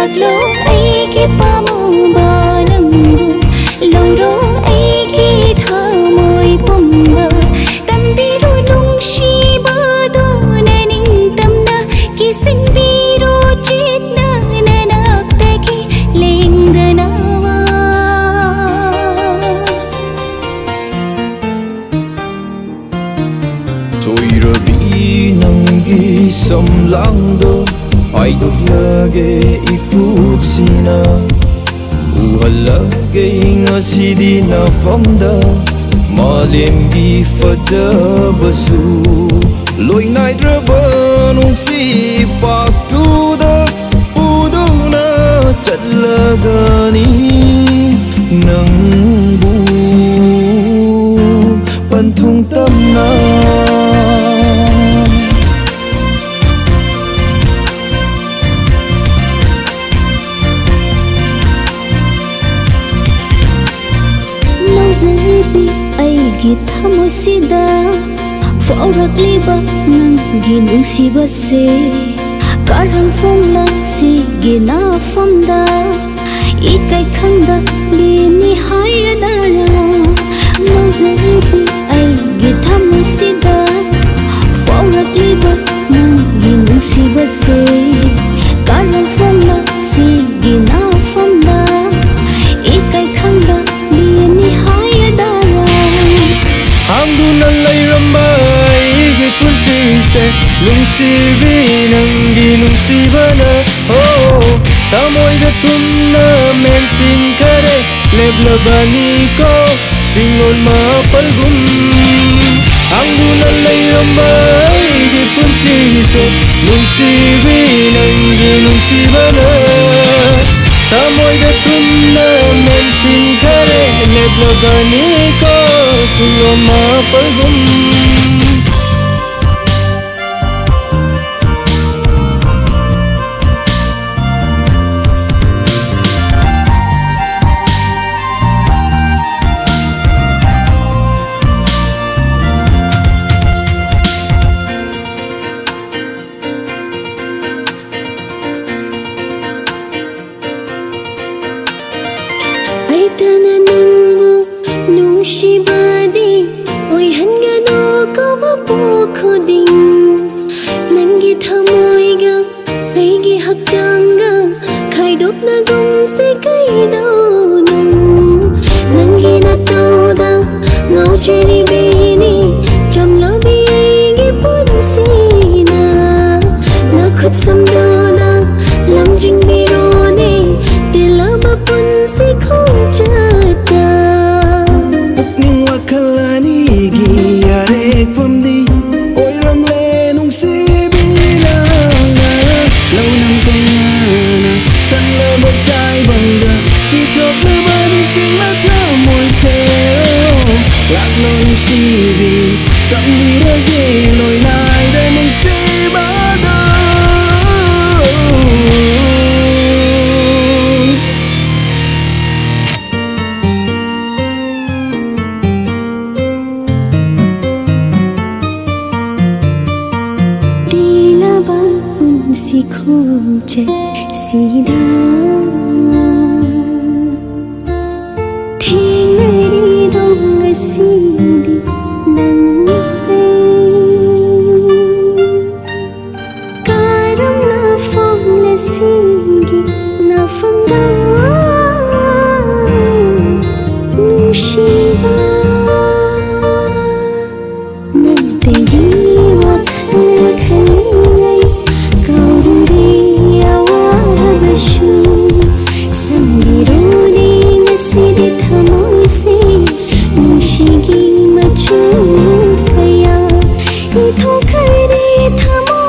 ꯂꯥꯛꯂꯣ ꯑꯩꯒꯤ ꯄꯥꯝꯃꯨꯕ ꯅꯪꯕꯨ ꯂꯧꯔꯣ ꯑꯩꯒꯤ ꯊꯃꯣꯏ ꯄꯨꯝꯕ ꯇꯝꯕꯤꯔꯣ ꯅꯨꯡꯁꯤꯕꯗꯣ ꯅꯅꯤꯡꯇꯝꯅ ꯀꯤꯁꯤꯟꯕꯤꯔꯣ ꯆꯦꯠꯅ ꯅꯅꯥꯛꯇꯒꯤ ꯂꯦꯡꯗꯅꯕ ꯆꯣꯏꯔꯕꯤ ꯅꯪꯒꯤ ꯁꯝꯂꯥꯡꯗꯣ ꯄꯥꯏꯗꯣꯛꯂꯒꯦ ꯏꯈꯨꯠꯁꯤꯅ ꯎꯍꯜꯂꯒꯦ ꯉꯁꯤꯗꯤ ꯅꯐꯝꯗ ꯃꯥꯂꯦꯝꯒꯤ ꯐꯖꯕꯁꯨ ꯂꯣꯏꯅꯥꯏꯗ꯭ꯔꯕ ꯅꯨꯡꯁꯤꯕꯥꯛꯇꯨꯗ ꯎꯗꯨꯅ ꯆꯠꯂꯒꯅꯤ ꯅꯪꯕꯨ ꯄꯟꯊꯨꯡ ꯇꯝꯅ ꯂꯧꯖꯔꯤꯕꯤ ꯑꯩꯒꯤ ꯊꯃꯣꯏꯁꯤꯗ ꯐꯥꯎꯔꯛꯂꯤꯕ ꯅꯪꯒꯤ ꯅꯨꯡꯁꯤꯕꯁꯦ ꯀꯔꯝ ꯐꯣꯡꯂꯛꯁꯤꯒꯦ ꯅꯐꯝꯗ 이까이 칸다 미니 하이라다라 노자리비 아이기 탐무시다 포락리바 난기 농시바세 까랑 폼라 시기 나fam다 이까이 칸다 미니 하이라다라 한두날 라이람바 이기 푼시세 농시비 난기 농시바나 tamoyda tumna mensin kare leblabani ko singon mapalgum anguna layramay di punsise nungsibi nangi nungsibana tamoyda tumna mensin kare leblabani ko singon mapalgum 아이타나 낭부 농시바디 오이한가노 고마보코딩 난기 타모이가 아이기 학장가 카이독나곰세 카이도노 난기 나토다 나우체리비니 잠러비 아이기 본시나 나콧삼도나 람징비로네 딜라바 본시 खोजता Pukning wakalani giyarek pamdi Oiram le nung sibina Launang kayana Tan labag tay bangga Itok na bani sing matamoy sa'yo Laglo nung sibi Tambirage loy naida nung sibado खोजे सीधा थेंगरी दोंग सीधी नंगे कारम ना फंगले सीगी ना फंगा नुशिबा नंतेगी वखल खली Thamo